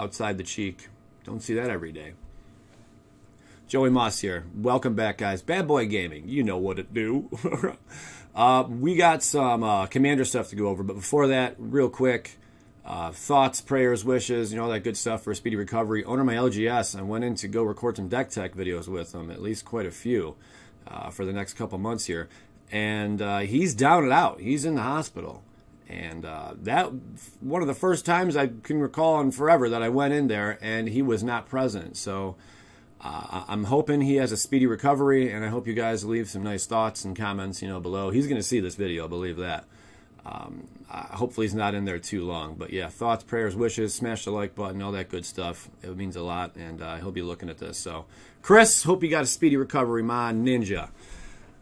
outside the cheek. Don't see that every day. Joey Moss here. Welcome back, guys. Bad Boy Gaming. You know what it do. We got some Commander stuff to go over, but before that, real quick, thoughts, prayers, wishes, all that good stuff for a speedy recovery. Owner my LGS, I went in to go record some deck tech videos with him, at least quite a few, for the next couple months here. And he's down and out. He's in the hospital. And that one of the first times I can recall in forever that I went in there and he was not present. So I'm hoping he has a speedy recovery, and I hope you guys leave some nice thoughts and comments, below. He's going to see this video, believe that. Hopefully he's not in there too long. But yeah, thoughts, prayers, wishes, smash the like button, all that good stuff. It means a lot, and he'll be looking at this. So, Chris, hope you got a speedy recovery, my ninja.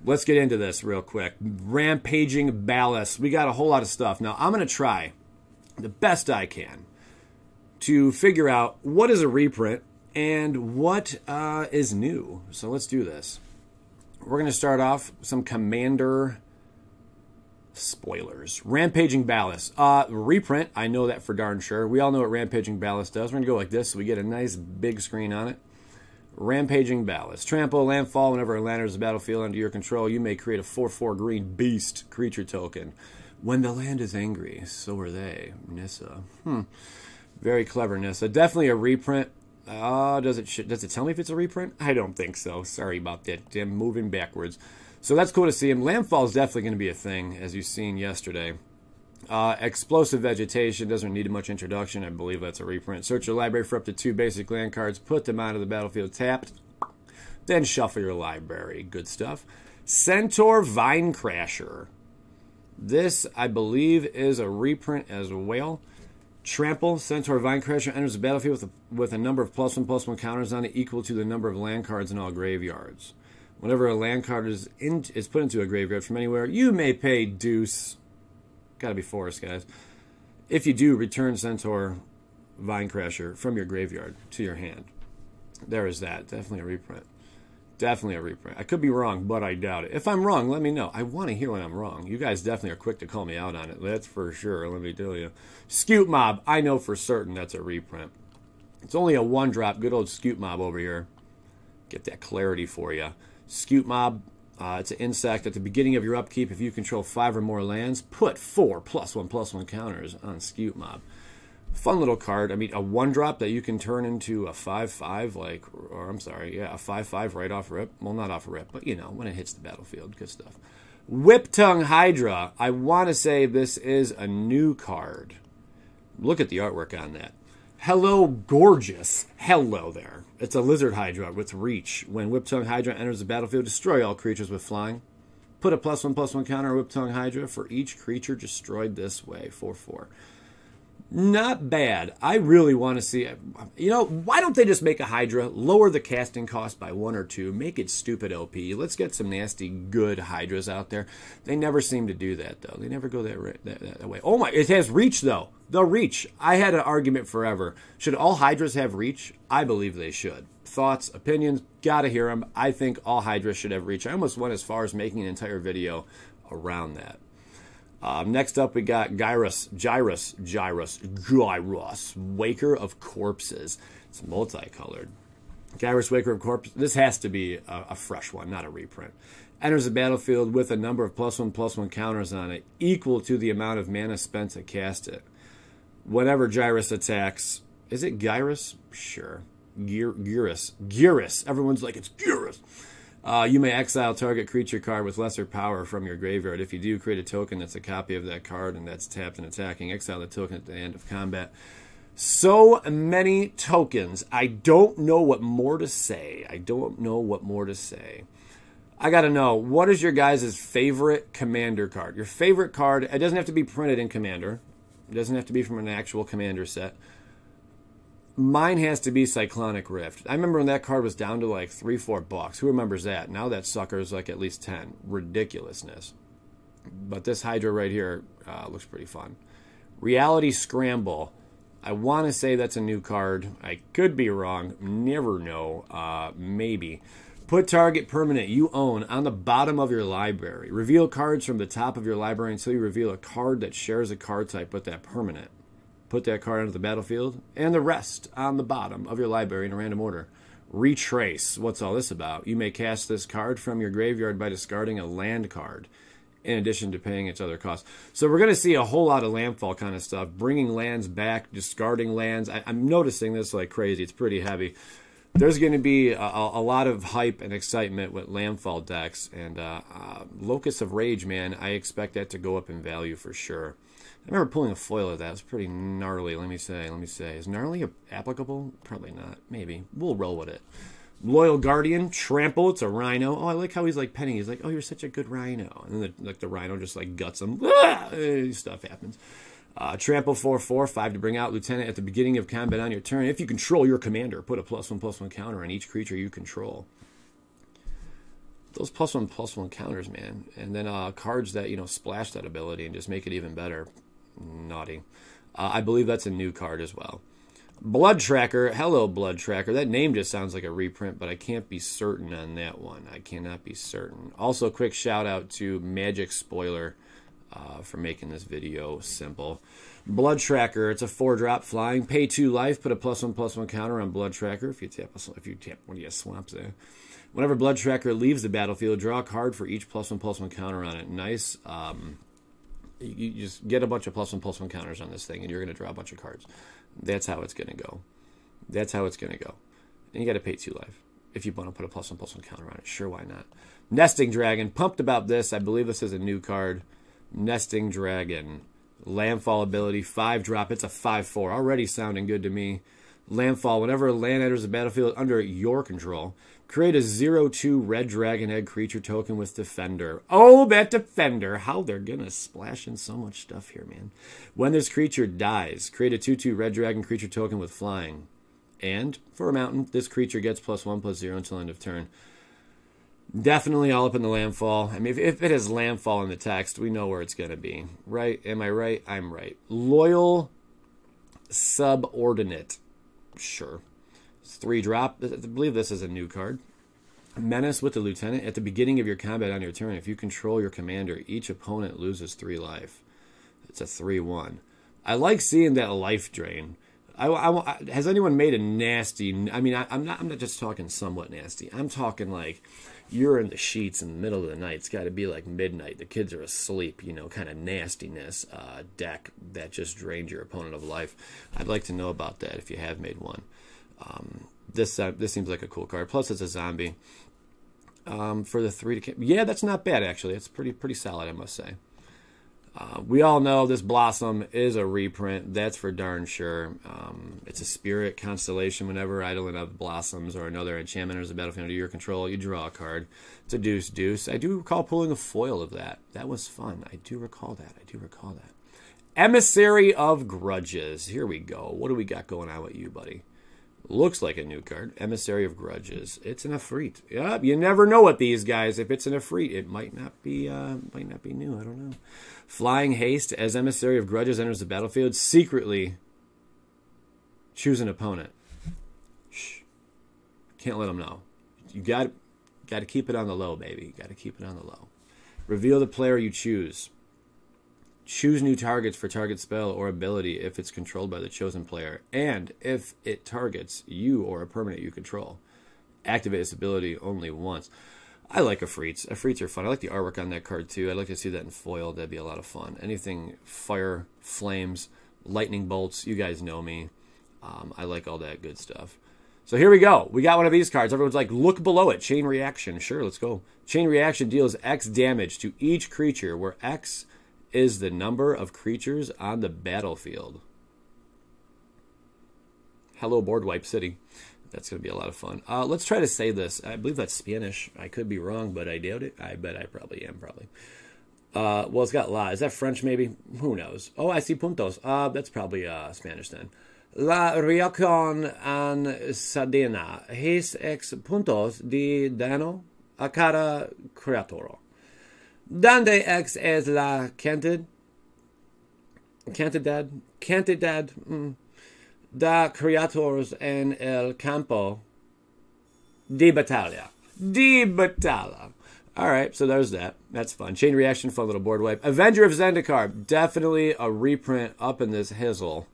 Let's get into this real quick. Rampaging Ballast. We got a whole lot of stuff. Now, I'm going to try the best I can to figure out what is a reprint and what is new. So let's do this. We're going to start off some Commander spoilers. Rampaging Ballast. Reprint, I know that for darn sure. We all know what Rampaging Ballast does. We're going to go like this so we get a nice big screen on it. Rampaging Ballast. Trample, landfall. Whenever a land enters the battlefield under your control, you may create a 4/4 green beast creature token. When the land is angry, so are they. Nissa. Very clever, Nissa. Definitely a reprint. Does it tell me if it's a reprint? I don't think so. Sorry about that. I'm moving backwards. So that's cool to see him. Landfall is definitely going to be a thing, as you've seen yesterday. Explosive Vegetation doesn't need much introduction. I believe that's a reprint. Search your library for up to 2 basic land cards. Put them onto the battlefield tapped. Then shuffle your library. Good stuff. Centaur Vinecrasher. This, I believe, is a reprint as well. Trample. Centaur Vinecrasher enters the battlefield with a number of +1/+1 counters on it equal to the number of land cards in all graveyards. Whenever a land card is put into a graveyard from anywhere, you may pay deuce. Gotta be forced, guys. If you do, return Centaur Vinecrasher from your graveyard to your hand. There is that. Definitely a reprint. Definitely a reprint. I could be wrong, but I doubt it. If I'm wrong, let me know. I want to hear when I'm wrong. You guys definitely are quick to call me out on it. That's for sure, let me tell you. Scoot Mob. I know for certain that's a reprint. It's only a 1-drop. Good old Scoot Mob over here. Get that clarity for you. Scoot Mob. It's an insect. At the beginning of your upkeep, if you control 5 or more lands, put 4 +1/+1 counters on Scoot Mob. Fun little card. I mean, a 1-drop that you can turn into a 5/5, a 5/5 right off rip. Well, not off rip, but when it hits the battlefield. Good stuff. Whip-Tongue Hydra. I want to say this is a new card. Look at the artwork on that. Hello, gorgeous. Hello there. It's a lizard hydra with reach. When Whip-Tongue Hydra enters the battlefield, destroy all creatures with flying. Put a +1/+1 counter on Whip-Tongue Hydra for each creature destroyed this way. 4/4. Not bad. I really want to see it. Why don't they just make a Hydra, lower the casting cost by 1 or 2, make it stupid OP. Let's get some nasty, good Hydras out there. They never seem to do that, though. They never go that way. Oh my, it has reach, though. The reach. I had an argument forever. Should all Hydras have reach? I believe they should. Thoughts, opinions, gotta hear them. I think all Hydras should have reach. I almost went as far as making an entire video around that. Next up, we got Gyrus, Waker of Corpses. It's multicolored. Gyrus, Waker of Corpses. This has to be a fresh one, not a reprint. Enters the battlefield with a number of +1/+1 counters on it, equal to the amount of mana spent to cast it. Whenever Gyrus attacks, is it Gyrus? Sure. Gyrus. Everyone's like, it's Gyrus. You may exile target creature card with lesser power from your graveyard. If you do, create a token that's a copy of that card and that's tapped and attacking. Exile the token at the end of combat. So many tokens. I don't know what more to say. I got to know, what is your guys' favorite Commander card? Your favorite card, it doesn't have to be printed in Commander. It doesn't have to be from an actual Commander set. Mine has to be Cyclonic Rift. I remember when that card was down to like $3-4. Who remembers that? Now that sucker is like at least 10. Ridiculousness. But this Hydra right here looks pretty fun. Reality Scramble. I want to say that's a new card. I could be wrong. Never know. Maybe. Put target permanent you own on the bottom of your library. Reveal cards from the top of your library until you reveal a card that shares a card type with that permanent. Put that card onto the battlefield, and the rest on the bottom of your library in a random order. Retrace. What's all this about? You may cast this card from your graveyard by discarding a land card, in addition to paying its other costs. So we're going to see a whole lot of Landfall kind of stuff. Bringing lands back, discarding lands. I'm noticing this like crazy. It's pretty heavy. There's going to be a lot of hype and excitement with Landfall decks. And Locus of Rage, man, I expect that to go up in value for sure. I remember pulling a foil of that. It was pretty gnarly, let me say. Is gnarly applicable? Probably not. Maybe. We'll roll with it. Loyal Guardian, Trample. It's a rhino. Oh, I like how he's like penning. He's like, oh, you're such a good rhino. And then the rhino just like guts him. Stuff happens. Trample 4/4, 5 to bring out Lieutenant at the beginning of combat on your turn. If you control your commander, put a +1/+1 counter on each creature you control. Those +1/+1 counters, man. And then cards that, splash that ability and just make it even better. Naughty. I believe that's a new card as well. Blood Tracker. Hello, Blood Tracker. That name just sounds like a reprint, but I can't be certain on that one. I cannot be certain. Also, quick shout out to Magic Spoiler for making this video simple. Blood Tracker. It's a 4-drop flying. Pay 2 life. Put a +1/+1 counter on Blood Tracker. If you tap one of your swamps there. Whenever Blood Tracker leaves the battlefield, draw a card for each +1/+1 counter on it. Nice. You just get a bunch of +1/+1 counters on this thing, and you're going to draw a bunch of cards. That's how it's going to go. That's how it's going to go. And you got to pay 2 life. If you want to put a +1/+1 counter on it, sure, why not? Nesting Dragon. Pumped about this. I believe this is a new card. Nesting Dragon. Landfall ability. 5-drop. It's a 5/4. Already sounding good to me. Landfall. Whenever a land enters the battlefield under your control, create a 0/2 red dragon egg creature token with Defender. Oh, that Defender. How they're going to splash in so much stuff here, man. When this creature dies, create a 2/2 red dragon creature token with flying. And for a mountain, this creature gets +1/+0 until end of turn. Definitely all up in the Landfall. I mean, if it has Landfall in the text, we know where it's going to be. Right? Am I right? I'm right. Loyal Subordinate. Sure. It's 3-drop. I believe this is a new card. Menace with the Lieutenant. At the beginning of your combat on your turn, if you control your commander, each opponent loses 3 life. It's a 3/1. I like seeing that life drain. Has anyone made a nasty... I mean, I'm not just talking somewhat nasty. I'm talking like you're in the sheets in the middle of the night. It's got to be like midnight. The kids are asleep, kind of nastiness deck that just drains your opponent of life. I'd like to know about that if you have made one. This seems like a cool card. Plus, it's a zombie. For the 3 to... Yeah, that's not bad, actually. It's pretty solid, I must say. We all know this Blossom is a reprint. That's for darn sure. It's a spirit constellation. Whenever idling up blossoms or another enchantment enters the battlefield under your control, you draw a card. It's a deuce. I do recall pulling a foil of that. That was fun. I do recall that. Emissary of Grudges. Here we go. What do we got going on with you, buddy? Looks like a new card. Emissary of Grudges. It's an Efreet. Yep, you never know with these guys. If it's an Efreet, it might not be new. I don't know. Flying Haste. As Emissary of Grudges enters the battlefield, secretly choose an opponent. Shh. Can't let them know. You got to keep it on the low, baby. You got to keep it on the low. Reveal the player you choose. Choose new targets for target spell or ability if it's controlled by the chosen player, and if it targets you or a permanent you control. Activate this ability only once. I like Efreets. Efreets are fun. I like the artwork on that card too. I'd like to see that in foil. That'd be a lot of fun. Anything fire, flames, lightning bolts. You guys know me. I like all that good stuff. So here we go. We got one of these cards. Everyone's like, look below it. Chain Reaction. Sure, let's go. Chain Reaction deals X damage to each creature, where X is the number of creatures on the battlefield. Hello, Board Wipe City. That's going to be a lot of fun. Let's try to say this. I believe that's Spanish. I could be wrong, but I doubt it. I bet I probably am, well, it's got la. Is that French, maybe? Who knows? Oh, I see puntos. That's probably Spanish then. La reacción en Sardina es X puntos de daño a cada criatura. Donde X es la cantidad de criaturas en el campo de batalla. All right, so there's that. That's fun. Chain Reaction, fun little board wipe. Avenger of Zendikar, definitely a reprint up in this hizzle.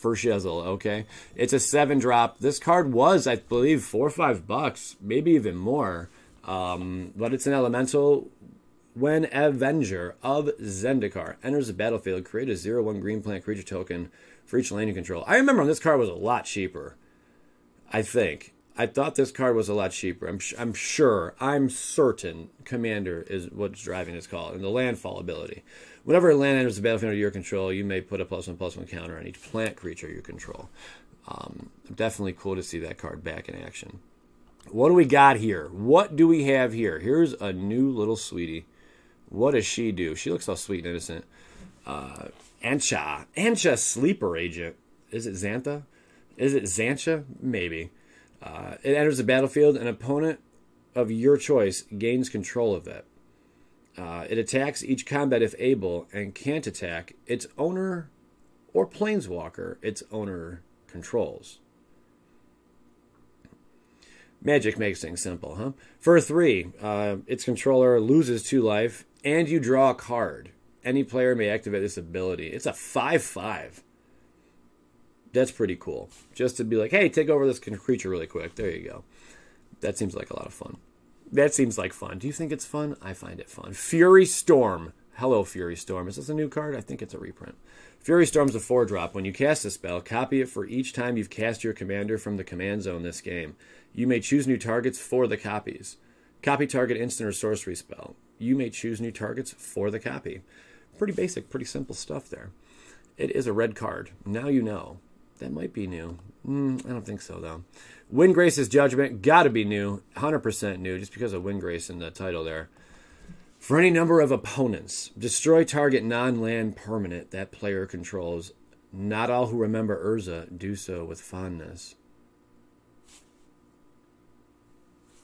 for shizzle, okay? It's a 7-drop. This card was, I believe, $4 or $5, maybe even more. But it's an elemental. When Avenger of Zendikar enters the battlefield, create a 0/1 green plant creature token for each lane you control. I remember when this card was a lot cheaper, I think. I thought this card was a lot cheaper. I'm certain Commander is what's driving this call. And the Landfall ability. Whenever a land enters the battlefield under your control, you may put a +1/+1 counter on each plant creature you control. Definitely cool to see that card back in action. What do we got here? What do we have here? Here's a new little sweetie. What does she do? She looks so sweet and innocent. Ancha Sleeper Agent. Is it Xantha? Is it Xancha? Maybe. It enters the battlefield. An opponent of your choice gains control of it. It attacks each combat if able and can't attack its owner or planeswalker its owner controls. Magic makes things simple, huh? For 3, its controller loses 2 life and you draw a card. Any player may activate this ability. It's a 5/5. That's pretty cool. Just to be like, hey, take over this creature really quick. There you go. That seems like a lot of fun. That seems like fun. Do you think it's fun? I find it fun. Fury Storm. Hello, Fury Storm. Is this a new card? I think it's a reprint. Fury Storm's a 4-drop. When you cast a spell, copy it for each time you've cast your commander from the command zone this game. You may choose new targets for the copies. Copy target instant or sorcery spell. You may choose new targets for the copy. Pretty basic, pretty simple stuff there. It is a red card. Now you know. That might be new. I don't think so, though. Windgrace's Judgment, gotta be new. 100% new, just because of Windgrace in the title there. For any number of opponents, destroy target non-land permanent that player controls. Not all who remember Urza do so with fondness.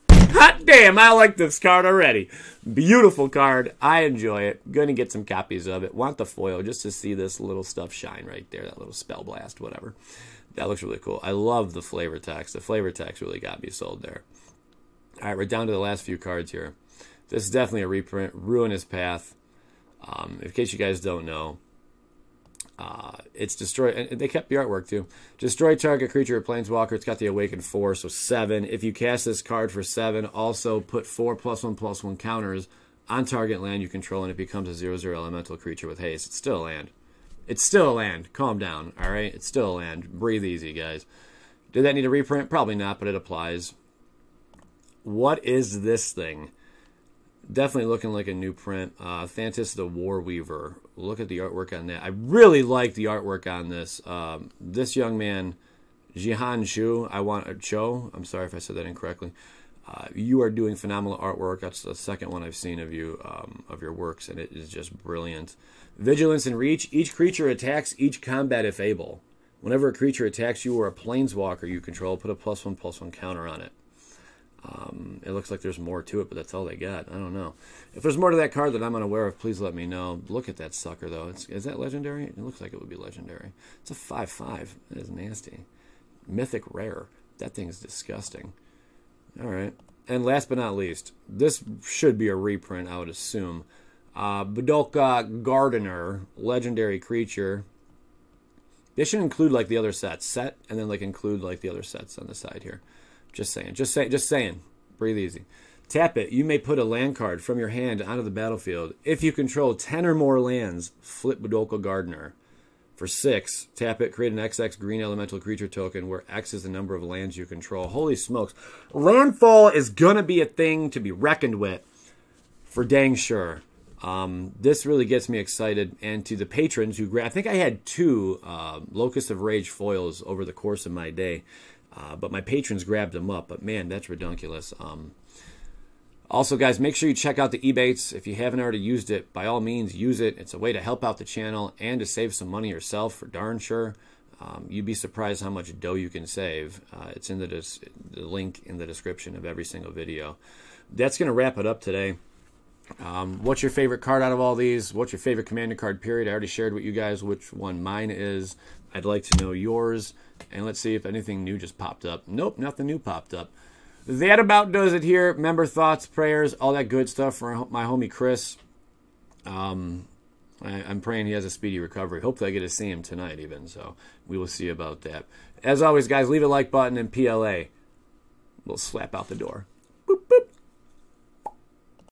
Hot damn, I like this card already. Beautiful card. I enjoy it. Going to get some copies of it. Want the foil just to see this little stuff shine right there. That little spell blast, whatever. That looks really cool. I love the flavor text. The flavor text really got me sold there. All right, we're down to the last few cards here. This is definitely a reprint. Ruinous Path. In case you guys don't know, it's destroy, and they kept the artwork too. Destroy target creature or planeswalker. It's got the Awakened 4, so 7. If you cast this card for 7, also put 4 +1/+1 counters on target land you control, and it becomes a 0/0 elemental creature with haste. It's still a land. It's still a land. Calm down, all right? It's still a land. Breathe easy, guys. Did that need a reprint? Probably not, but it applies. What is this thing? Definitely looking like a new print. Thantis the Warweaver. Look at the artwork on that. I really like the artwork on this. This young man, Jihan Shu, I'm sorry if I said that incorrectly. You are doing phenomenal artwork. That's the second one I've seen of you, of your works, and it is just brilliant. Vigilance and Reach. Each creature attacks each combat if able. Whenever a creature attacks you or a planeswalker you control, put a +1/+1 counter on it. It looks like there's more to it, but that's all they got. I don't know. If there's more to that card that I'm unaware of, please let me know. Look at that sucker, though. Is that legendary? It looks like it would be legendary. It's a 5/5. That is nasty. Mythic Rare. That thing is disgusting. All right. And last but not least, this should be a reprint, I would assume. Badolka Gardener, legendary creature. They should include like the other sets. Set, and then like include like the other sets on the side here. Just saying. Breathe easy. Tap it. You may put a land card from your hand onto the battlefield. If you control 10 or more lands, flip Badolka Gardener. For 6, tap it. Create an XX green elemental creature token where X is the number of lands you control. Holy smokes. Landfall is going to be a thing to be reckoned with for dang sure. This really gets me excited. And to the patrons who I think I had 2 Locust of Rage foils over the course of my day. But my patrons grabbed them up. But man, that's ridiculous. Also, guys, make sure you check out the Ebates. If you haven't already used it, by all means, use it. It's a way to help out the channel and to save some money yourself for darn sure. You'd be surprised how much dough you can save. It's in the link in the description of every single video. That's going to wrap it up today. What's your favorite card out of all these? What's your favorite Commander card, period? I already shared with you guys which one mine is. I'd like to know yours. And let's see if anything new just popped up. Nope, nothing new popped up. That about does it here. Remember, thoughts, prayers, all that good stuff for my homie Chris. I'm praying he has a speedy recovery. Hopefully I get to see him tonight even, so we will see about that. As always, guys, leave a like button, and PLA will slap out the door.